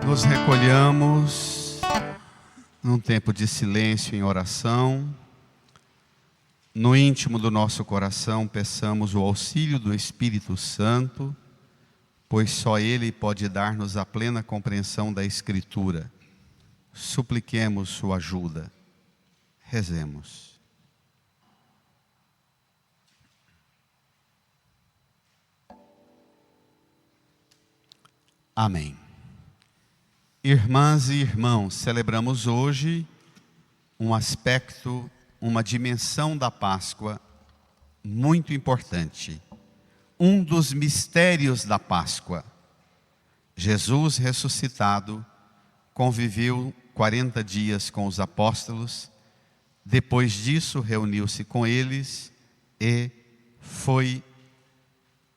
Nos recolhamos num tempo de silêncio em oração. No íntimo do nosso coração, peçamos o auxílio do Espírito Santo, pois só Ele pode dar-nos a plena compreensão da Escritura. Supliquemos sua ajuda. Rezemos. Amém. Irmãs e irmãos, celebramos hoje um aspecto, uma dimensão da Páscoa muito importante. Um dos mistérios da Páscoa. Jesus ressuscitado conviveu 40 dias com os apóstolos. Depois disso, reuniu-se com eles e foi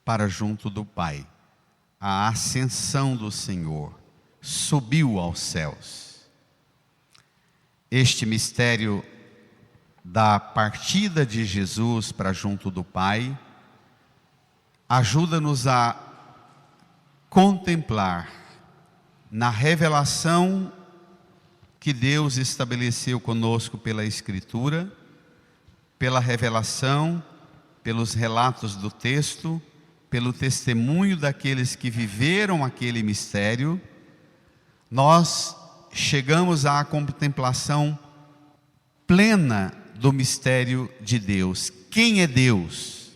para junto do Pai. A ascensão do Senhor, subiu aos céus. Este mistério da partida de Jesus para junto do Pai ajuda-nos a contemplar na revelação que Deus estabeleceu conosco pela Escritura, pela revelação, pelos relatos do texto, pelo testemunho daqueles que viveram aquele mistério. Nós chegamos à contemplação plena do mistério de Deus. Quem é Deus?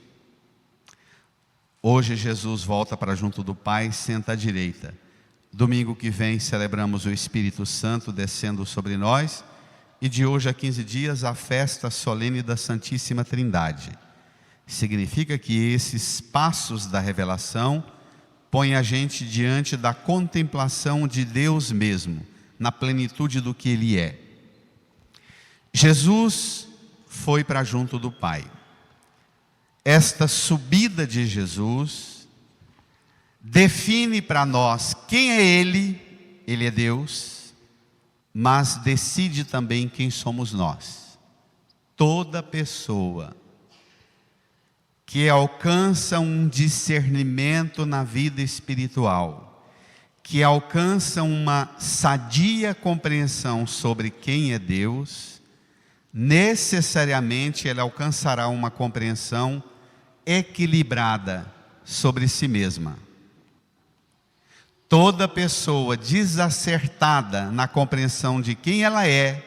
Hoje Jesus volta para junto do Pai, senta à direita. Domingo que vem celebramos o Espírito Santo descendo sobre nós. E de hoje a 15 dias a festa solene da Santíssima Trindade. Significa que esses passos da revelação põe a gente diante da contemplação de Deus mesmo, na plenitude do que Ele é. Jesus foi para junto do Pai. Esta subida de Jesus define para nós quem é Ele. Ele é Deus, mas decide também quem somos nós. Toda pessoa que alcança um discernimento na vida espiritual, que alcança uma sadia compreensão sobre quem é Deus, necessariamente ele alcançará uma compreensão equilibrada sobre si mesma. Toda pessoa desacertada na compreensão de quem ela é,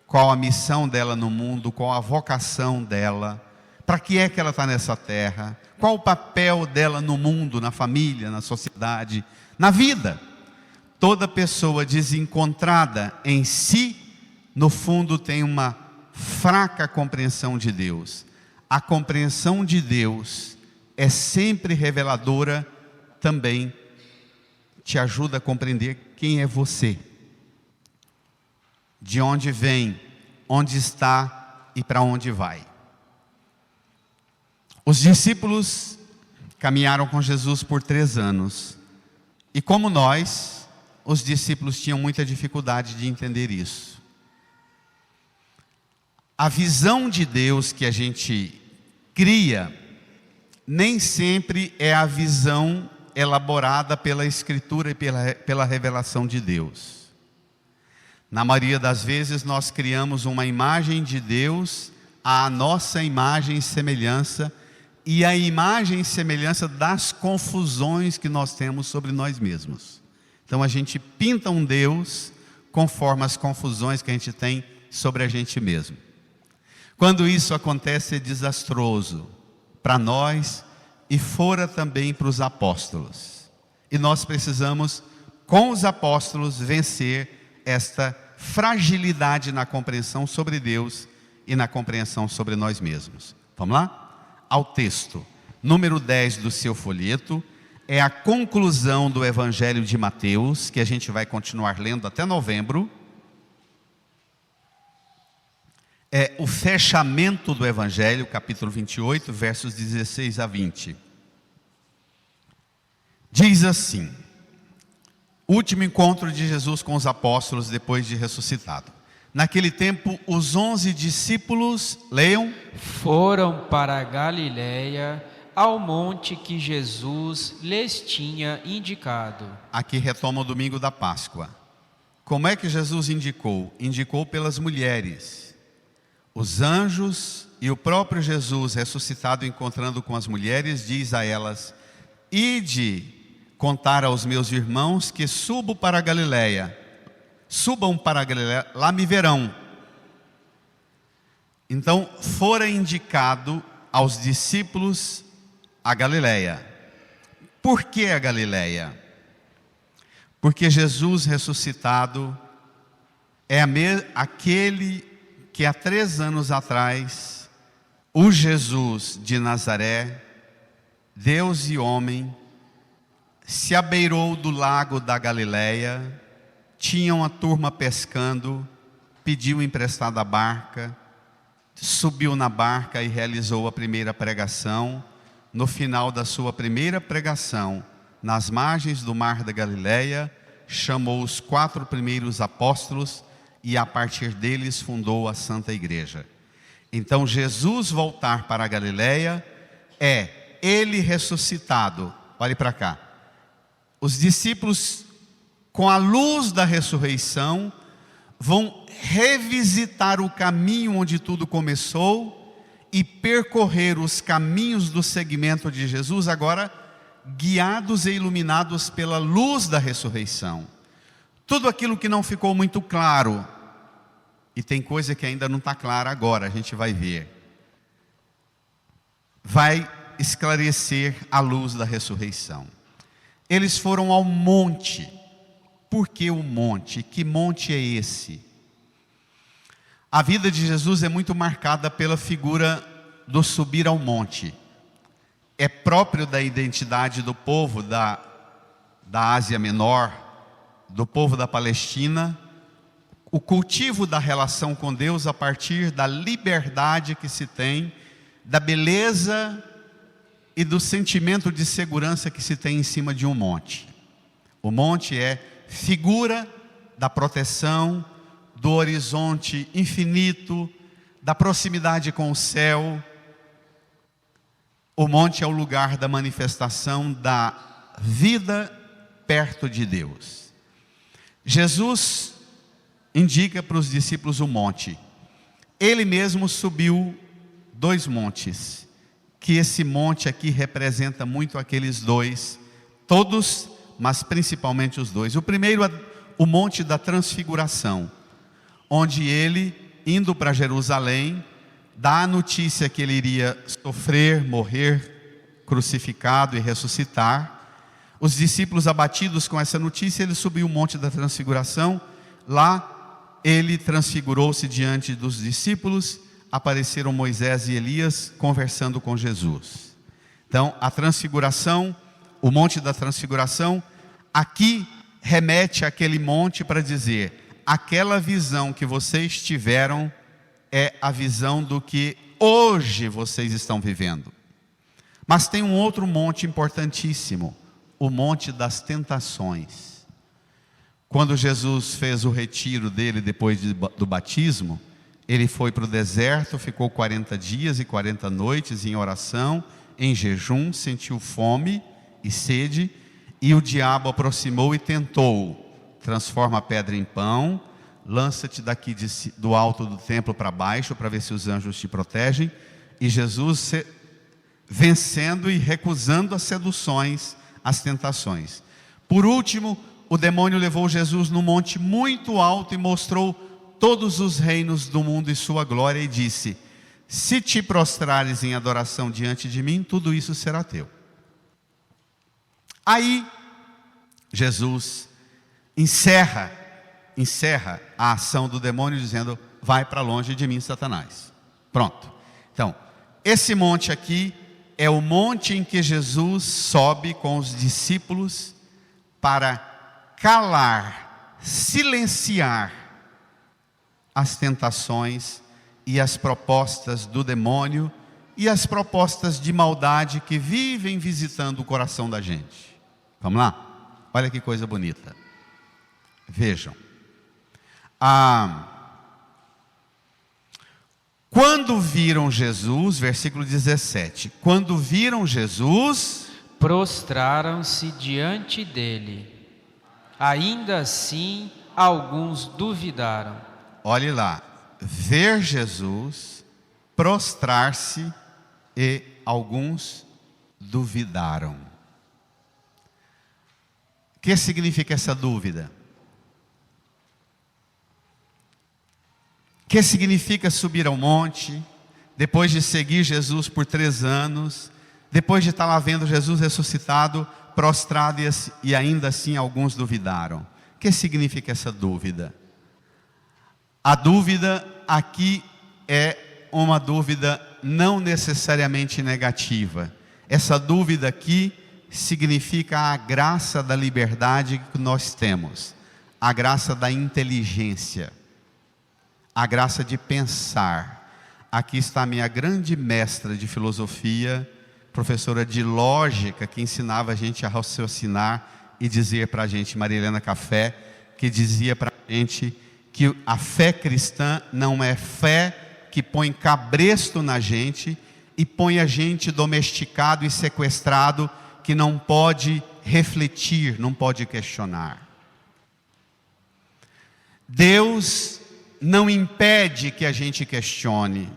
qual a missão dela no mundo, qual a vocação dela, para que é que ela está nessa terra? Qual o papel dela no mundo, na família, na sociedade, na vida? Toda pessoa desencontrada em si, no fundo tem uma fraca compreensão de Deus. A compreensão de Deus é sempre reveladora, também te ajuda a compreender quem é você. De onde vem, onde está e para onde vai. Os discípulos caminharam com Jesus por 3 anos. E como nós, os discípulos tinham muita dificuldade de entender isso. A visão de Deus que a gente cria, nem sempre é a visão elaborada pela Escritura e pela revelação de Deus. Na maioria das vezes nós criamos uma imagem de Deus, à nossa imagem e semelhança, e a imagem e semelhança das confusões que nós temos sobre nós mesmos. Então a gente pinta um Deus conforme as confusões que a gente tem sobre a gente mesmo. Quando isso acontece é desastroso para nós e fora também para os apóstolos. E nós precisamos, com os apóstolos, vencer esta fragilidade na compreensão sobre Deus e na compreensão sobre nós mesmos. Vamos lá? Ao texto, número 10 do seu folheto, é a conclusão do Evangelho de Mateus, que a gente vai continuar lendo até novembro. É o fechamento do Evangelho, capítulo 28, versos 16 a 20. Diz assim: último encontro de Jesus com os apóstolos depois de ressuscitado. Naquele tempo, os 11 discípulos, leiam, foram para a Galiléia, ao monte que Jesus lhes tinha indicado. Aqui retoma o domingo da Páscoa. Como é que Jesus indicou? Indicou pelas mulheres. Os anjos e o próprio Jesus ressuscitado encontrando com as mulheres, diz a elas: ide contar aos meus irmãos que subo para a Galileia. Subam para a Galileia, lá me verão. Então, fora indicado aos discípulos a Galileia. Por que a Galileia? Porque Jesus ressuscitado é aquele que há 3 anos atrás, o Jesus de Nazaré, Deus e homem, se abeirou do lago da Galileia, tinha uma turma pescando, pediu emprestada a barca, subiu na barca e realizou a primeira pregação. No final da sua primeira pregação, nas margens do mar da Galileia, chamou os 4 primeiros apóstolos e a partir deles fundou a Santa Igreja. Então Jesus voltar para a Galileia é ele ressuscitado. Olhe para cá. Os discípulos, com a luz da ressurreição, vão revisitar o caminho onde tudo começou e percorrer os caminhos do segmento de Jesus, agora guiados e iluminados pela luz da ressurreição. Tudo aquilo que não ficou muito claro, e tem coisa que ainda não está clara agora, a gente vai ver, vai esclarecer a luz da ressurreição. Eles foram ao monte. Por que o monte? Que monte é esse? A vida de Jesus é muito marcada pela figura do subir ao monte. É próprio da identidade do povo da Ásia Menor, do povo da Palestina, o cultivo da relação com Deus a partir da liberdade que se tem, da beleza e do sentimento de segurança que se tem em cima de um monte. O monte é figura da proteção, do horizonte infinito, da proximidade com o céu. O monte é o lugar da manifestação da vida perto de Deus. Jesus indica para os discípulos o monte. Ele mesmo subiu 2 montes, que esse monte aqui representa muito aqueles 2, todos, mas principalmente os 2. O primeiro é o monte da transfiguração, onde ele, indo para Jerusalém, dá a notícia que ele iria sofrer, morrer, crucificado e ressuscitar. Os discípulos abatidos com essa notícia, ele subiu o monte da transfiguração. Lá ele transfigurou-se diante dos discípulos, apareceram Moisés e Elias conversando com Jesus. Então a transfiguração, o monte da transfiguração, aqui remete àquele monte para dizer: aquela visão que vocês tiveram é a visão do que hoje vocês estão vivendo. Mas tem um outro monte importantíssimo, o monte das tentações. Quando Jesus fez o retiro dele depois do batismo, ele foi para o deserto, ficou 40 dias e 40 noites em oração, em jejum, sentiu fome e sede, e o diabo aproximou e tentou: transforma a pedra em pão, lança-te daqui do alto do templo para baixo, para ver se os anjos te protegem. E Jesus, vencendo e recusando as seduções, as tentações. Por último, o demônio levou Jesus num monte muito alto e mostrou todos os reinos do mundo e sua glória, e disse: se te prostrares em adoração diante de mim, tudo isso será teu. Aí Jesus encerra a ação do demônio dizendo: vai para longe de mim, Satanás. Pronto. Então, esse monte aqui é o monte em que Jesus sobe com os discípulos para calar, silenciar as tentações e as propostas do demônio e as propostas de maldade que vivem visitando o coração da gente. Vamos lá? Olha que coisa bonita. Vejam. Quando viram Jesus, versículo 17, quando viram Jesus, prostraram-se diante dele. Ainda assim, alguns duvidaram. olhe lá, ver Jesus, prostrar-se e alguns duvidaram. O que significa essa dúvida? O que significa subir ao monte, depois de seguir Jesus por 3 anos, depois de estar lá vendo Jesus ressuscitado, prostrado e ainda assim alguns duvidaram? O que significa essa dúvida? A dúvida aqui é uma dúvida não necessariamente negativa. Essa dúvida aqui significa a graça da liberdade que nós temos, a graça da inteligência, a graça de pensar. Aqui está a minha grande mestra de filosofia, professora de lógica, que ensinava a gente a raciocinar e dizer para a gente, Maria Helena Café, que dizia para a gente que a fé cristã não é fé que põe cabresto na gente e põe a gente domesticado e sequestrado, que não pode refletir, não pode questionar. Deus não impede que a gente questione,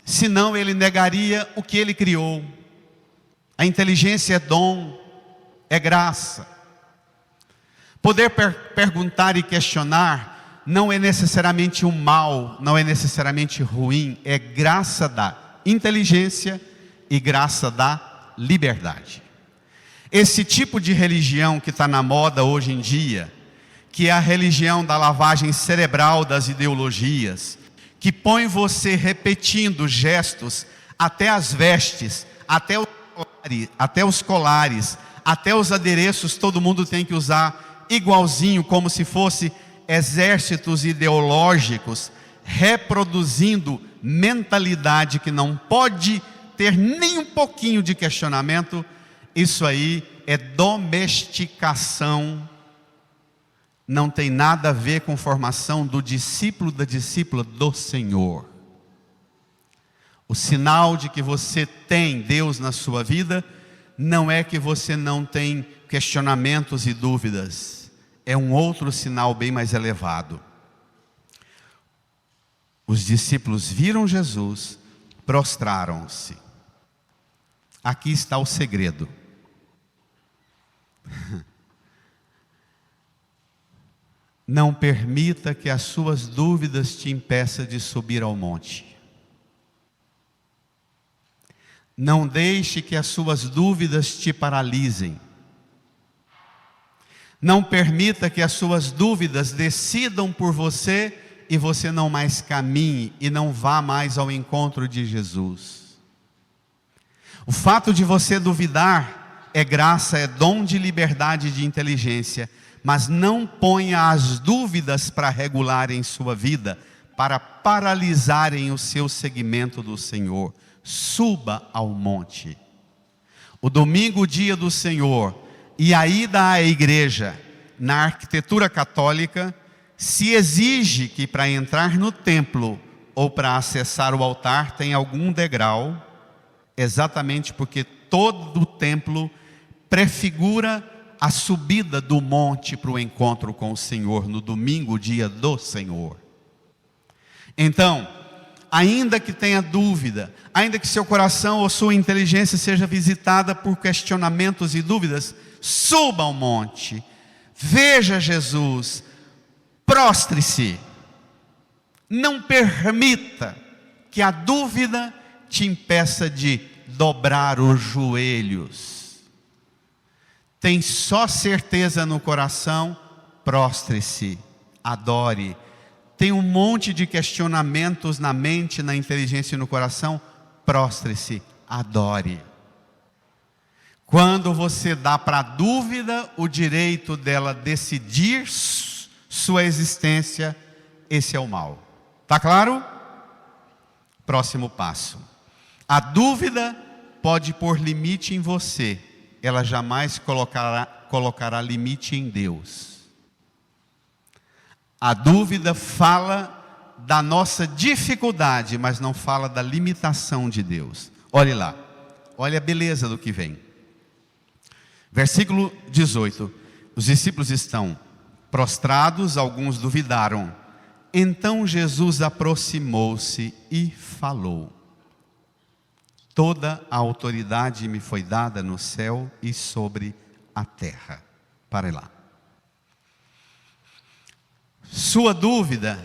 senão Ele negaria o que Ele criou. A inteligência é dom, é graça. Poder perguntar e questionar não é necessariamente um mal, não é necessariamente ruim, é graça da inteligência e graça da liberdade. Esse tipo de religião que está na moda hoje em dia, que é a religião da lavagem cerebral das ideologias, que põe você repetindo gestos, até as vestes, até os colares, até os adereços, todo mundo tem que usar igualzinho, como se fosse exércitos ideológicos, reproduzindo mentalidade que não pode ter nem um pouquinho de questionamento. Isso aí é domesticação, não tem nada a ver com formação do discípulo, da discípula do Senhor. O sinal de que você tem Deus na sua vida não é que você não tem questionamentos e dúvidas, é um outro sinal bem mais elevado. Os discípulos viram Jesus, prostraram-se. Aqui está o segredo. Não permita que as suas dúvidas te impeçam de subir ao monte. Não deixe que as suas dúvidas te paralisem. Não permita que as suas dúvidas decidam por você e você não mais caminhe e não vá mais ao encontro de Jesus. O fato de você duvidar é graça, é dom de liberdade e de inteligência, mas não ponha as dúvidas para regularem sua vida, para paralisarem o seu seguimento do Senhor. Suba ao monte. O domingo, o dia do Senhor, e a ida à igreja, na arquitetura católica, se exige que para entrar no templo ou para acessar o altar tem algum degrau, exatamente porque todo o templo prefigura a subida do monte para o encontro com o Senhor no domingo, dia do Senhor. Então, ainda que tenha dúvida, ainda que seu coração ou sua inteligência seja visitada por questionamentos e dúvidas, suba ao monte, veja Jesus, prostre-se. Não permita que a dúvida te impeça de dobrar os joelhos. Tem só certeza no coração, prostre-se, adore. Tem um monte de questionamentos na mente, na inteligência e no coração, prostre-se, adore. Quando você dá para a dúvida o direito dela decidir sua existência, esse é o mal. Está claro? Próximo passo. A dúvida pode pôr limite em você, ela jamais colocará limite em Deus. A dúvida fala da nossa dificuldade, mas não fala da limitação de Deus. Olhe lá, olha a beleza do que vem. Versículo 18. Os discípulos estão prostrados, alguns duvidaram. Então Jesus aproximou-se e falou: toda a autoridade me foi dada no céu e sobre a terra. Pare lá. Sua dúvida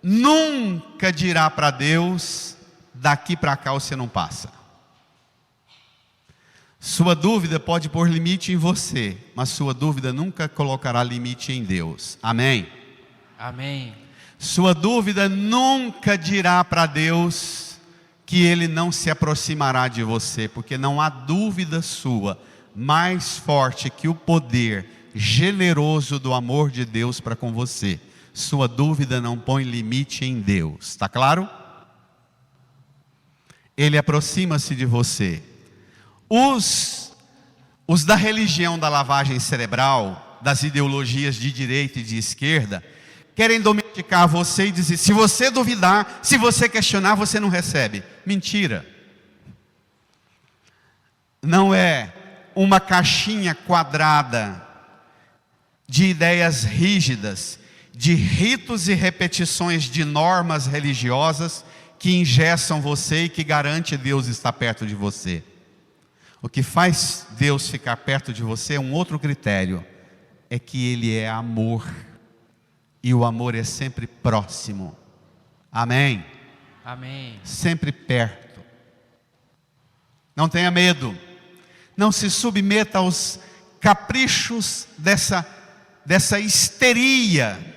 nunca dirá para Deus: daqui para cá você não passa. Sua dúvida pode pôr limite em você, mas sua dúvida nunca colocará limite em Deus. Amém? Amém. Sua dúvida nunca dirá para Deus que Ele não se aproximará de você, porque não há dúvida sua mais forte que o poder generoso do amor de Deus para com você. Sua dúvida não põe limite em Deus, está claro? Ele aproxima-se de você. Os da religião da lavagem cerebral, das ideologias de direita e de esquerda, querem domesticar você e dizer: se você duvidar, se você questionar, você não recebe. Mentira. Não é uma caixinha quadrada de ideias rígidas, de ritos e repetições de normas religiosas que engessam você e que garante Deus estar perto de você. O que faz Deus ficar perto de você é um outro critério, é que Ele é amor, e o amor é sempre próximo. Amém? Amém. Sempre perto. Não tenha medo, não se submeta aos caprichos dessa histeria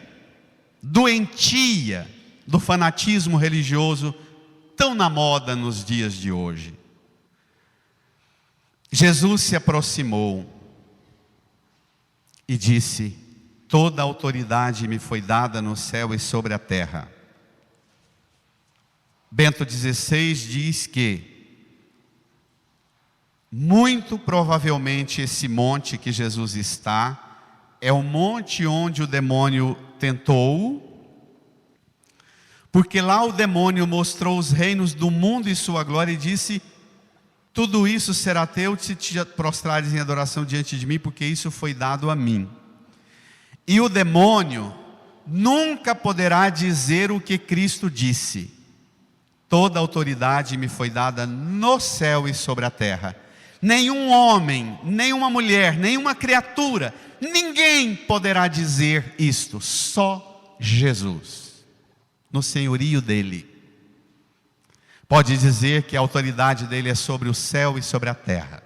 doentia do fanatismo religioso tão na moda nos dias de hoje. Jesus se aproximou e disse: toda a autoridade me foi dada no céu e sobre a terra. Bento XVI diz que muito provavelmente esse monte que Jesus está é o monte onde o demônio tentou, porque lá o demônio mostrou os reinos do mundo e sua glória e disse: tudo isso será teu se te prostrares em adoração diante de mim, porque isso foi dado a mim. E o demônio nunca poderá dizer o que Cristo disse: toda autoridade me foi dada no céu e sobre a terra. Nenhum homem, nenhuma mulher, nenhuma criatura, ninguém poderá dizer isto, só Jesus, no senhorio dele. Pode dizer que a autoridade dele é sobre o céu e sobre a terra.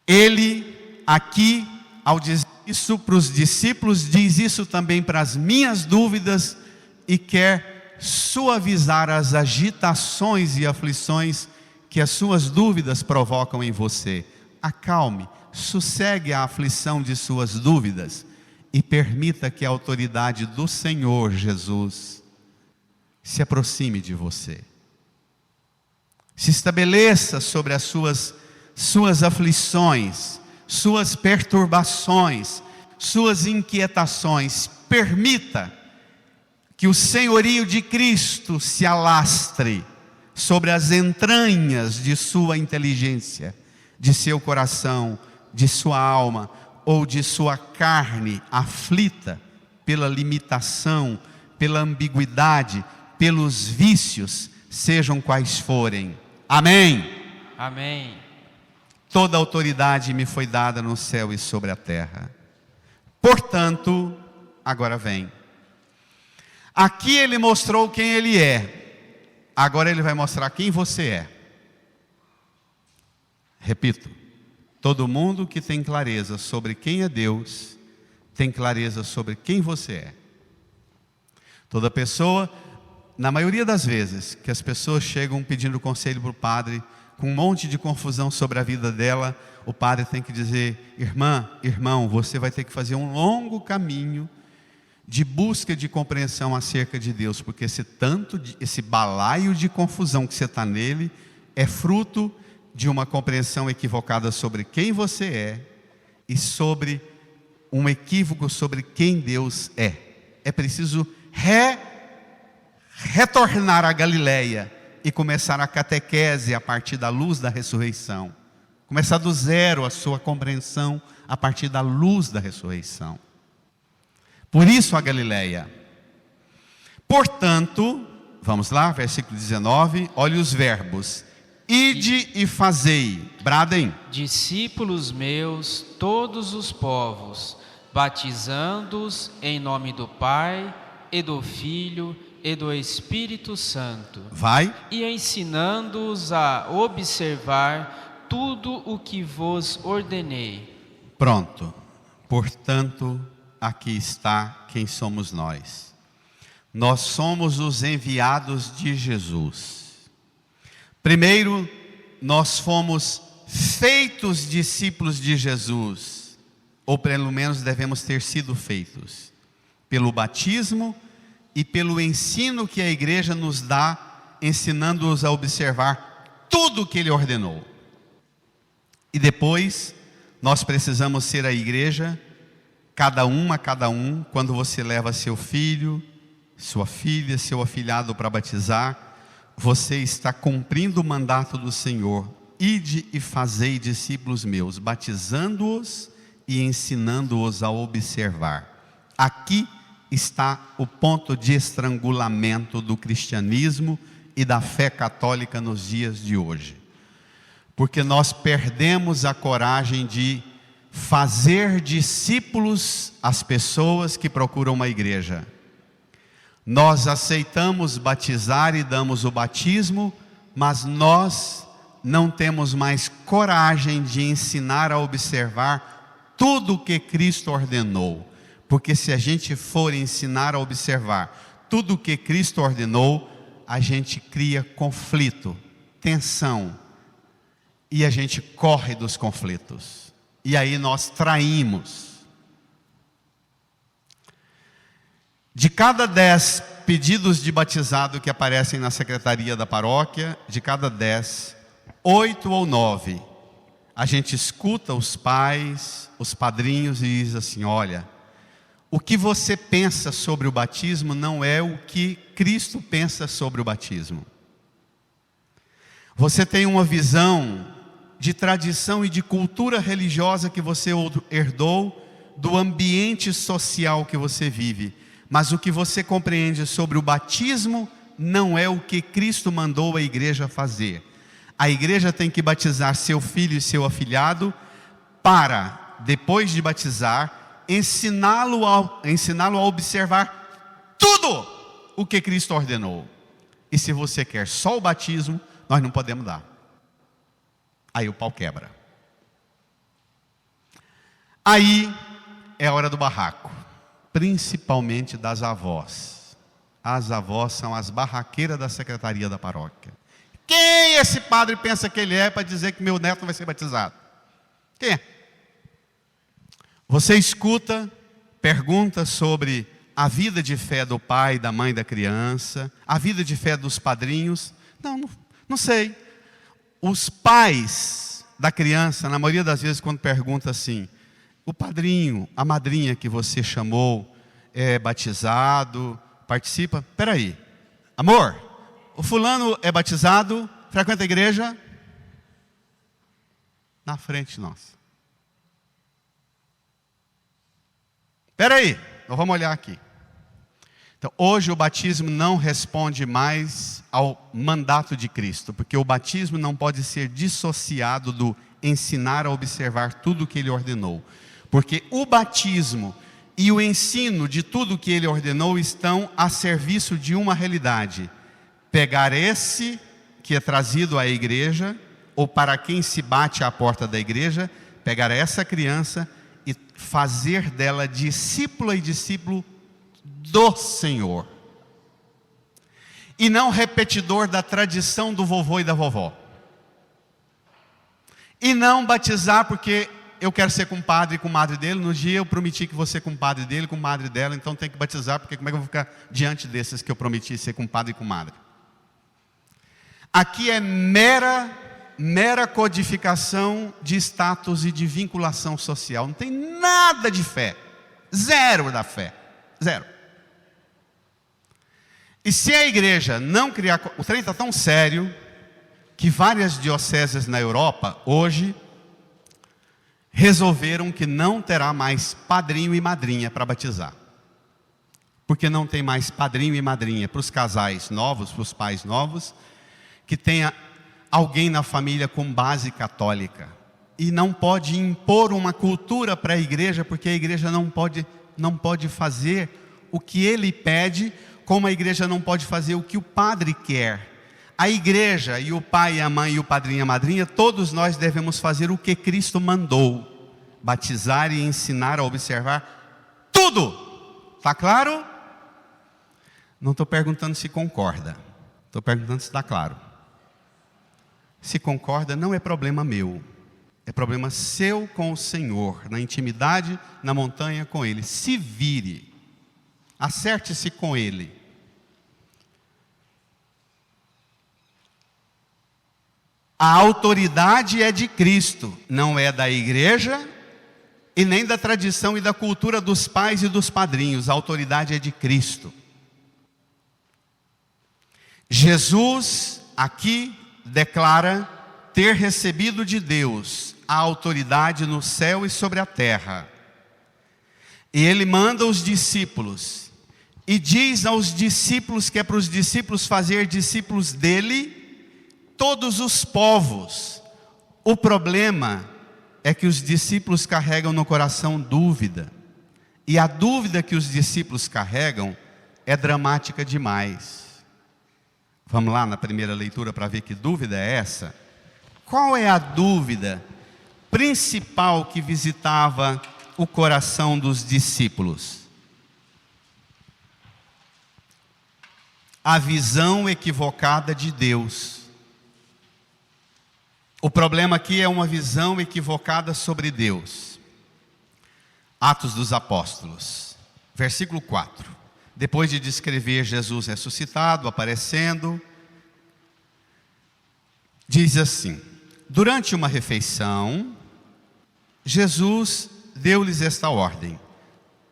Ele aqui, ao dizer isso para os discípulos, diz isso também para as minhas dúvidas e quer suavizar as agitações e aflições que as suas dúvidas provocam em você. Acalme, sossegue a aflição de suas dúvidas e permita que a autoridade do Senhor Jesus se aproxime de você, se estabeleça sobre as suas aflições, suas perturbações, suas inquietações. Permita que o senhorio de Cristo se alastre sobre as entranhas de sua inteligência, de seu coração, de sua alma ou de sua carne aflita pela limitação, pela ambiguidade, pelos vícios, sejam quais forem. Amém? Amém. Toda autoridade me foi dada no céu e sobre a terra. Portanto, agora vem. Aqui ele mostrou quem ele é. Agora ele vai mostrar quem você é. Repito, todo mundo que tem clareza sobre quem é Deus, tem clareza sobre quem você é. Toda pessoa, na maioria das vezes que as pessoas chegam pedindo conselho para o padre, com um monte de confusão sobre a vida dela, o padre tem que dizer: irmã, irmão, você vai ter que fazer um longo caminho de busca de compreensão acerca de Deus, porque esse balaio de confusão que você está nele é fruto de uma compreensão equivocada sobre quem você é e sobre um equívoco sobre quem Deus é. É preciso retornar à Galileia e começar a catequese a partir da luz da ressurreição. Começar do zero a sua compreensão a partir da luz da ressurreição. Por isso a Galileia. Portanto, vamos lá, versículo 19, olha os verbos. Ide e fazei, bradem. Discípulos meus, todos os povos, batizando-os em nome do Pai, e do Filho, e do Espírito Santo. Vai. E ensinando-os a observar tudo o que vos ordenei. Pronto. Portanto, aqui está quem somos nós. Nós somos os enviados de Jesus. Primeiro, nós fomos feitos discípulos de Jesus, ou pelo menos devemos ter sido feitos, pelo batismo e pelo ensino que a igreja nos dá, ensinando-os a observar tudo o que ele ordenou. E depois, nós precisamos ser a igreja, cada um, quando você leva seu filho, sua filha, seu afilhado para batizar, você está cumprindo o mandato do Senhor. Ide e fazei discípulos meus, batizando-os e ensinando-os a observar. Aqui está o ponto de estrangulamento do cristianismo e da fé católica nos dias de hoje. Porque nós perdemos a coragem de fazer discípulos as pessoas que procuram uma igreja. Nós aceitamos batizar e damos o batismo, mas nós não temos mais coragem de ensinar a observar tudo o que Cristo ordenou. Porque se a gente for ensinar a observar tudo o que Cristo ordenou, a gente cria conflito, tensão, e a gente corre dos conflitos. E aí nós traímos. De cada 10 pedidos de batizado que aparecem na secretaria da paróquia, de cada 10, 8 ou 9, a gente escuta os pais, os padrinhos e diz assim: olha, o que você pensa sobre o batismo não é o que Cristo pensa sobre o batismo. Você tem uma visão de tradição e de cultura religiosa que você herdou do ambiente social que você vive. Mas o que você compreende sobre o batismo não é o que Cristo mandou a igreja fazer. A igreja tem que batizar seu filho e seu afilhado para, depois de batizar, ensiná-lo a observar tudo o que Cristo ordenou. E se você quer só o batismo, nós não podemos dar. Aí o pau quebra. Aí é a hora do barraco. Principalmente das avós. As avós são as barraqueiras da secretaria da paróquia. Quem esse padre pensa que ele é para dizer que meu neto vai ser batizado? Quem é? Você escuta, pergunta sobre a vida de fé do pai, da mãe da criança, a vida de fé dos padrinhos. Não sei. Os pais da criança, na maioria das vezes, quando pergunta assim: o padrinho, a madrinha que você chamou é batizado, participa? Peraí, amor, o fulano é batizado, frequenta a igreja? Na frente nossa. Peraí, nós vamos olhar aqui. Então, hoje o batismo não responde mais ao mandato de Cristo, porque o batismo não pode ser dissociado do ensinar a observar tudo o que ele ordenou. Porque o batismo e o ensino de tudo que ele ordenou estão a serviço de uma realidade: pegar esse que é trazido à igreja, ou para quem se bate à porta da igreja, pegar essa criança e fazer dela discípula e discípulo do Senhor. E não repetidor da tradição do vovô e da vovó. E não batizar porque eu quero ser compadre e comadre dele. No dia eu prometi que vou ser compadre dele, comadre dela, então tem que batizar, porque como é que eu vou ficar diante desses que eu prometi ser compadre e comadre? Aqui é mera codificação de status e de vinculação social. Não tem nada de fé. Zero da fé. Zero. E se a igreja não criar... O trem está tão sério que várias dioceses na Europa, hoje, resolveram que não terá mais padrinho e madrinha para batizar. Porque não tem mais padrinho e madrinha para os casais novos, para os pais novos, que tenha alguém na família com base católica. E não pode impor uma cultura para a igreja, porque a igreja não pode fazer o que ele pede, como a igreja não pode fazer o que o padre quer. A igreja e o pai, a mãe e o padrinho e a madrinha, todos nós devemos fazer o que Cristo mandou: batizar e ensinar a observar tudo. Está claro? Não estou perguntando se concorda, estou perguntando se está claro. Se concorda, não é problema meu, é problema seu com o Senhor, na intimidade, na montanha com Ele. Se vire, acerte-se com Ele. A autoridade é de Cristo, não é da igreja e nem da tradição e da cultura dos pais e dos padrinhos. A autoridade é de Cristo. Jesus aqui declara ter recebido de Deus a autoridade no céu e sobre a terra. E ele manda os discípulos e diz aos discípulos que é para os discípulos fazer discípulos dele todos os povos. O problema é que os discípulos carregam no coração dúvida. E a dúvida que os discípulos carregam é dramática demais. Vamos lá na primeira leitura para ver que dúvida é essa? Qual é a dúvida principal que visitava o coração dos discípulos? A visão equivocada de Deus. O problema aqui é uma visão equivocada sobre Deus. Atos dos Apóstolos, versículo 4. Depois de descrever Jesus ressuscitado, aparecendo, diz assim: durante uma refeição, Jesus deu-lhes esta ordem: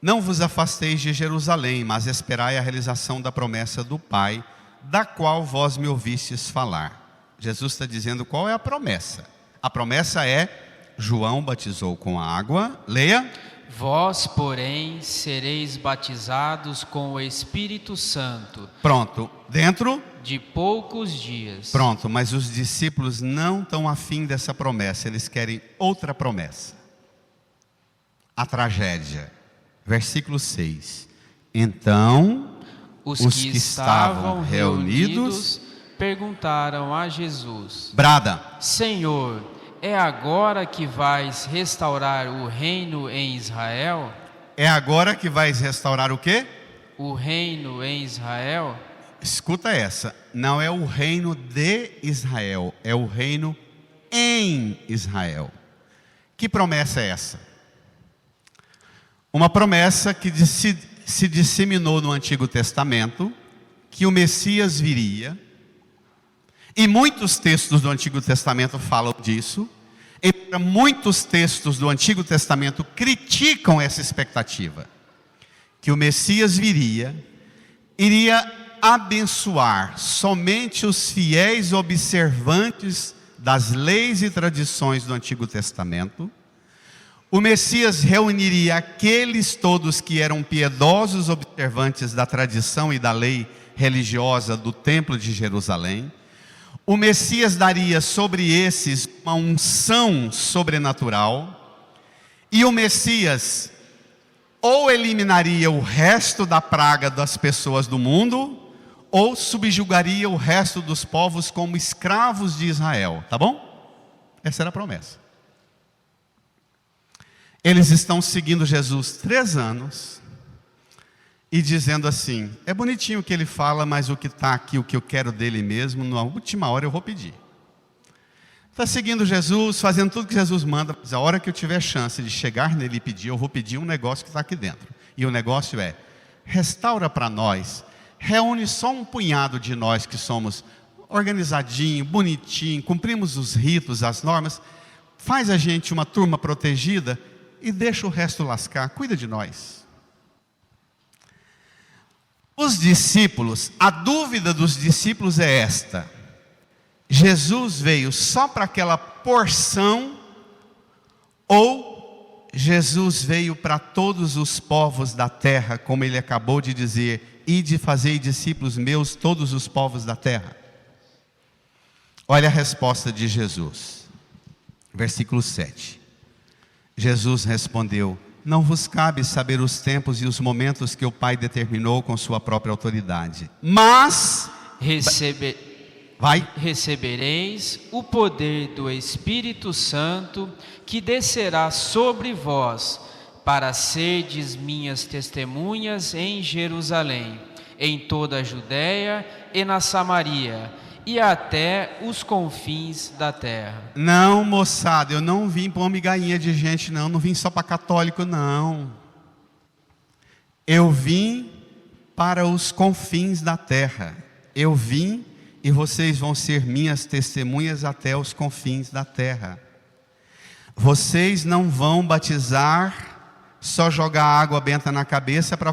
não vos afasteis de Jerusalém, mas esperai a realização da promessa do Pai, da qual vós me ouvistes falar. Jesus está dizendo qual é a promessa. A promessa é: João batizou com água, leia. Vós, porém, sereis batizados com o Espírito Santo. Pronto, dentro de poucos dias. Pronto, mas os discípulos não estão afim dessa promessa, eles querem outra promessa. A tragédia, versículo 6. Então, os que estavam reunidos perguntaram a Jesus: brada, Senhor, é agora que vais restaurar o reino em Israel? É agora que vais restaurar o quê? O reino em Israel? Escuta essa, não é o reino de Israel, é o reino em Israel. Que promessa é essa? Uma promessa que se disseminou no Antigo Testamento, que o Messias viria, e muitos textos do Antigo Testamento falam disso, e muitos textos do Antigo Testamento criticam essa expectativa, que o Messias iria abençoar somente os fiéis observantes das leis e tradições do Antigo Testamento. O Messias reuniria aqueles todos que eram piedosos observantes da tradição e da lei religiosa do Templo de Jerusalém. O Messias daria sobre esses uma unção sobrenatural. E o Messias ou eliminaria o resto da praga das pessoas do mundo, ou subjugaria o resto dos povos como escravos de Israel, tá bom? Essa era a promessa. Eles estão seguindo Jesus 3 anos e dizendo assim: é bonitinho o que ele fala, mas o que está aqui, o que eu quero dele mesmo, na última hora eu vou pedir. Está seguindo Jesus, fazendo tudo que Jesus manda, mas a hora que eu tiver chance de chegar nele e pedir, eu vou pedir um negócio que está aqui dentro. E o negócio é: restaura para nós, reúne só um punhado de nós que somos organizadinho, bonitinho, cumprimos os ritos, as normas, faz a gente uma turma protegida e deixa o resto lascar, cuida de nós. Os discípulos, a dúvida dos discípulos é esta: Jesus veio só para aquela porção, ou Jesus veio para todos os povos da terra, como ele acabou de dizer, ide fazei discípulos meus todos os povos da terra? Olha a resposta de Jesus, versículo 7. Jesus respondeu: não vos cabe saber os tempos e os momentos que o Pai determinou com sua própria autoridade, mas recebereis o poder do Espírito Santo, que descerá sobre vós, para serdes minhas testemunhas em Jerusalém, em toda a Judéia e na Samaria, e até os confins da terra. Não, moçada, eu não vim para uma migainha de gente, não vim só para católico, não. Eu vim para os confins da terra. Eu vim e vocês vão ser minhas testemunhas até os confins da terra. Vocês não vão batizar, só jogar água benta na cabeça para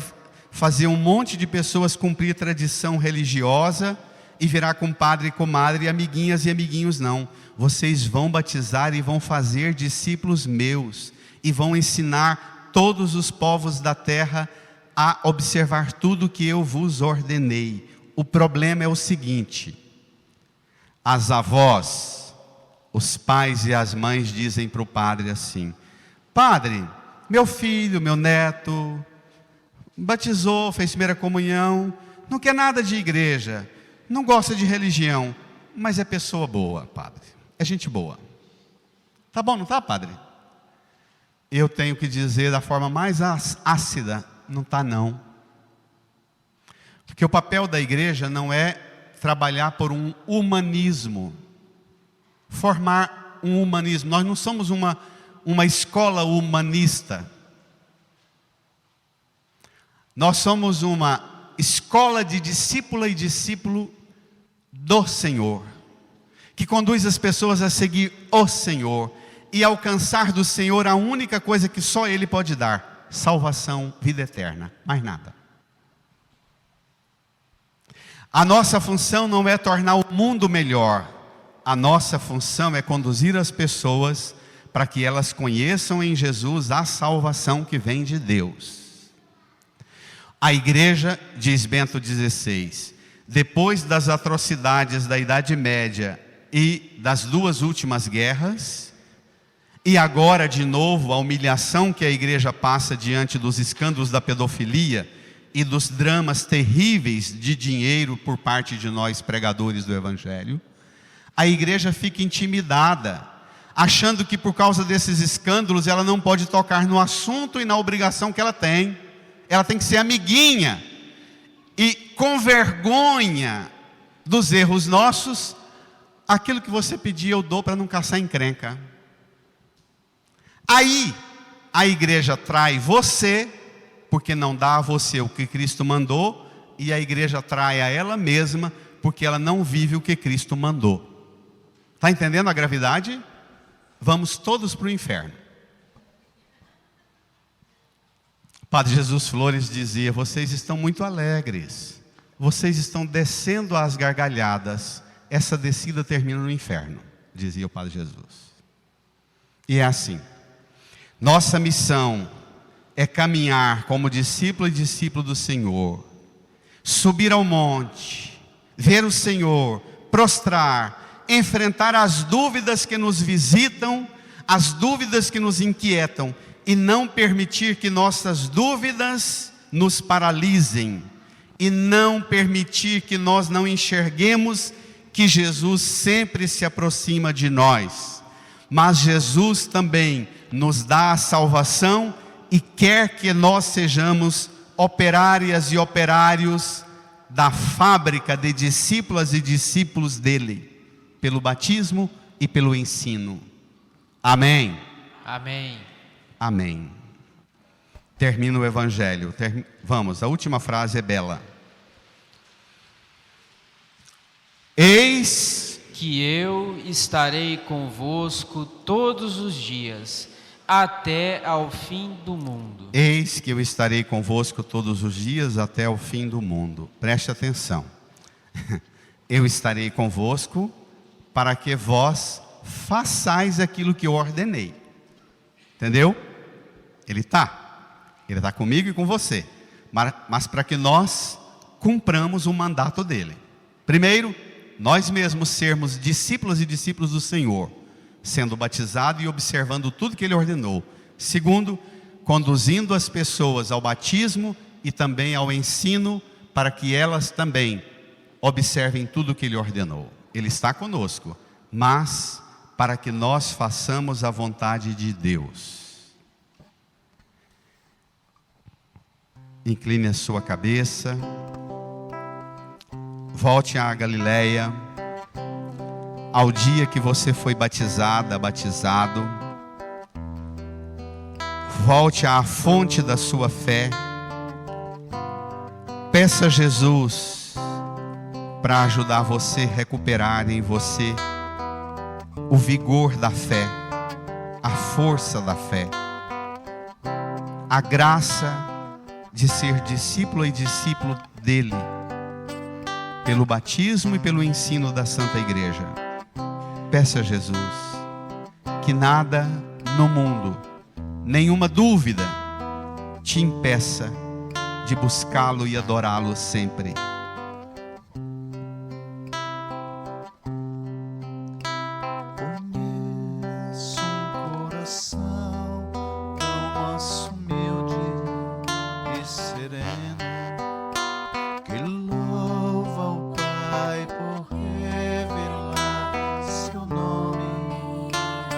fazer um monte de pessoas cumprir tradição religiosa e virar compadre e comadre, amiguinhas e amiguinhos, não. Vocês vão batizar e vão fazer discípulos meus, e vão ensinar todos os povos da terra a observar tudo que eu vos ordenei. O problema é o seguinte: as avós, os pais e as mães dizem para o padre assim: padre, meu filho, meu neto, batizou, fez primeira comunhão, não quer nada de igreja, não gosta de religião, mas é pessoa boa, padre, é gente boa. Tá bom, não tá, padre? Eu tenho que dizer da forma mais ácida: não tá, não. Porque o papel da igreja não é trabalhar por um humanismo, formar um humanismo. Nós não somos uma escola humanista. Nós somos uma escola de discípula e discípulo do Senhor, que conduz as pessoas a seguir o Senhor e alcançar do Senhor a única coisa que só Ele pode dar: salvação, vida eterna, mais nada. A nossa função não é tornar o mundo melhor, a nossa função é conduzir as pessoas para que elas conheçam em Jesus a salvação que vem de Deus. A igreja, diz Bento XVI, depois das atrocidades da Idade Média e das duas últimas guerras, e agora de novo a humilhação que a igreja passa diante dos escândalos da pedofilia e dos dramas terríveis de dinheiro por parte de nós pregadores do Evangelho, a igreja fica intimidada, achando que por causa desses escândalos ela não pode tocar no assunto e na obrigação que ela tem. Ela tem que ser amiguinha, e com vergonha dos erros nossos, aquilo que você pedir eu dou para não caçar encrenca. Aí a igreja trai você, porque não dá a você o que Cristo mandou, e a igreja trai a ela mesma, porque ela não vive o que Cristo mandou. Está entendendo a gravidade? Vamos todos para o inferno. Padre Jesus Flores dizia: vocês estão muito alegres, vocês estão descendo às gargalhadas, essa descida termina no inferno, dizia o Padre Jesus. E é assim, nossa missão é caminhar como discípulo e discípulo do Senhor, subir ao monte, ver o Senhor, prostrar, enfrentar as dúvidas que nos visitam, as dúvidas que nos inquietam, e não permitir que nossas dúvidas nos paralisem, e não permitir que nós não enxerguemos que Jesus sempre se aproxima de nós, mas Jesus também nos dá a salvação e quer que nós sejamos operárias e operários da fábrica de discípulas e discípulos dele, pelo batismo e pelo ensino. Amém? Amém. Amém. Termina o Evangelho. Vamos, a última frase é bela. Eis que eu estarei convosco todos os dias, até ao fim do mundo. Eis que eu estarei convosco todos os dias até o fim do mundo. Preste atenção. Eu estarei convosco para que vós façais aquilo que eu ordenei. Entendeu? Ele está comigo e com você. Mas para que nós cumpramos o mandato dele. Primeiro, nós mesmos sermos discípulos e discípulos do Senhor, sendo batizado e observando tudo que ele ordenou. Segundo, conduzindo as pessoas ao batismo e também ao ensino, para que elas também observem tudo que ele ordenou. Ele está conosco, mas para que nós façamos a vontade de Deus. Incline a sua cabeça. Volte à Galileia, ao dia que você foi batizado. Volte à fonte da sua fé. Peça a Jesus para ajudar você a recuperar em você o vigor da fé, a força da fé, a graça de ser discípulo e discípulo dele, pelo batismo e pelo ensino da Santa Igreja. Peça a Jesus que nada no mundo, nenhuma dúvida, te impeça de buscá-lo e adorá-lo sempre. Conheço um coração tão manso, humilde e sereno, que louva o Pai por revelar seu nome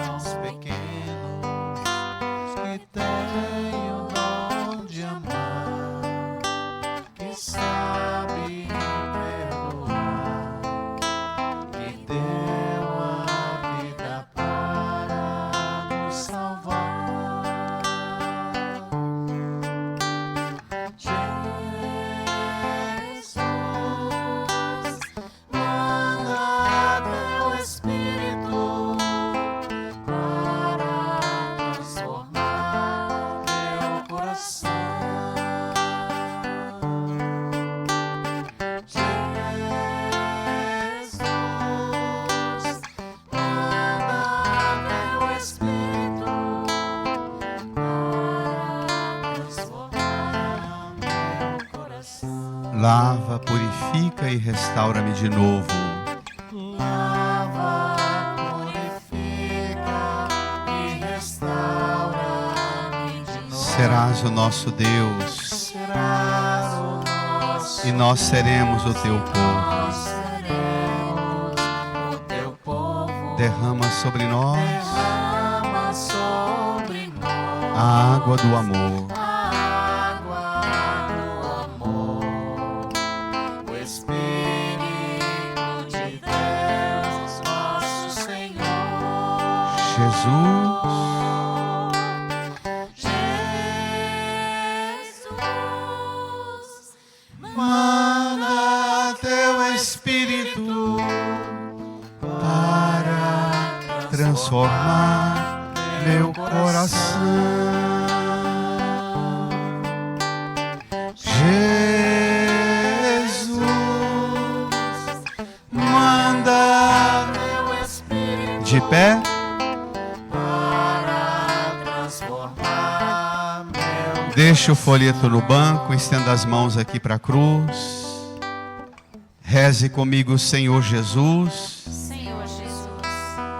aos pequenos, que têm o dom de amar, que sabe perdoar, que deu a vida para nos salvar. Jesus, manda teu Espírito para transformar meu coração. Jesus, manda teu Espírito para transformar meu coração. Lava, purifica e restaura-me de novo. Lava, purifica e restaura-me de novo. Serás o nosso Deus Serás o nosso e nós seremos o teu Deus, povo. nós seremos o teu povo. Derrama sobre nós Derrama sobre nós a água do amor. a água do amor, o Espírito de Deus, nosso Senhor. Jesus, Jesus, manda teu Espírito para transformar meu coração. Jesus, manda teu Espírito de pé. para transformar meu. Deixa o folheto no banco, estenda as mãos aqui para a cruz. Reze comigo, Senhor Jesus, Senhor Jesus,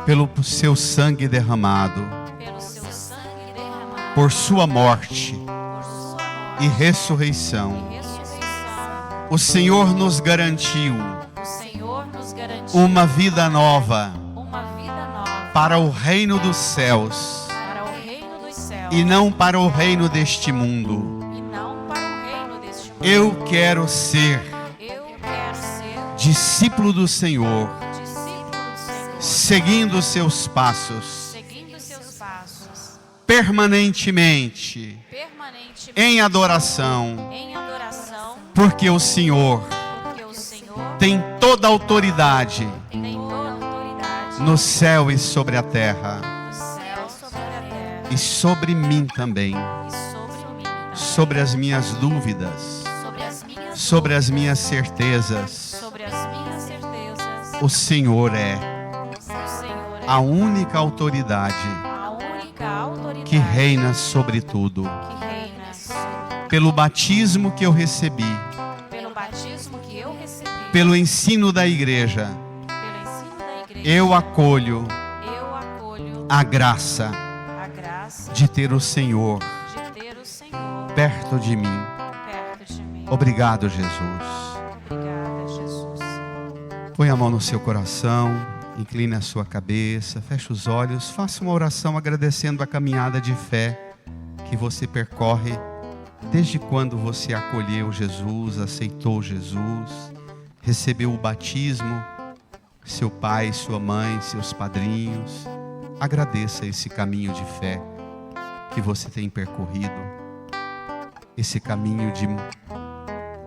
pelo seu sangue derramado, pelo seu sangue derramado, por sua morte por sua morte e ressurreição. e ressurreição, O Senhor nos garantiu o Senhor nos garantiu uma vida nova uma vida nova para o reino dos céus para o reino dos céus e não para o reino deste mundo. e não para o reino deste mundo. Eu quero ser Eu quero ser discípulo do Senhor, discípulo do Senhor, seguindo os seus passos seguindo seus passos, permanentemente permanentemente em adoração, em adoração, porque o Senhor porque o Senhor tem toda a autoridade tem toda a autoridade no céu e sobre a terra. no céu e sobre a terra. e sobre mim também, e sobre mim também, sobre as minhas dúvidas, sobre as minhas sobre as dúvidas, minhas certezas. sobre as minhas certezas. O Senhor é O Senhor é a única autoridade a única autoridade que reina sobre tudo. que reina sobre, Pelo batismo que eu recebi, pelo batismo que eu recebi, pelo ensino da igreja, pelo ensino da igreja. eu acolho Eu acolho a graça a graça de ter o Senhor de ter o Senhor perto de mim. perto de mim. Obrigado, Jesus. Obrigada, Jesus. Põe a mão no seu coração, incline a sua cabeça, feche os olhos, faça uma oração agradecendo a caminhada de fé que você percorre desde quando você acolheu Jesus, aceitou Jesus, recebeu o batismo, seu pai, sua mãe, seus padrinhos. Agradeça esse caminho de fé que você tem percorrido, esse caminho de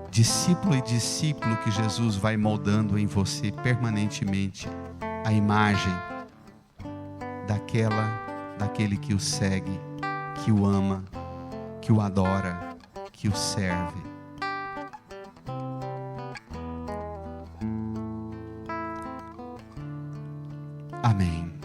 discípulo e discípulo que Jesus vai moldando em você permanentemente a imagem daquele que o segue, que o ama, que o adora, que o serve. Amém.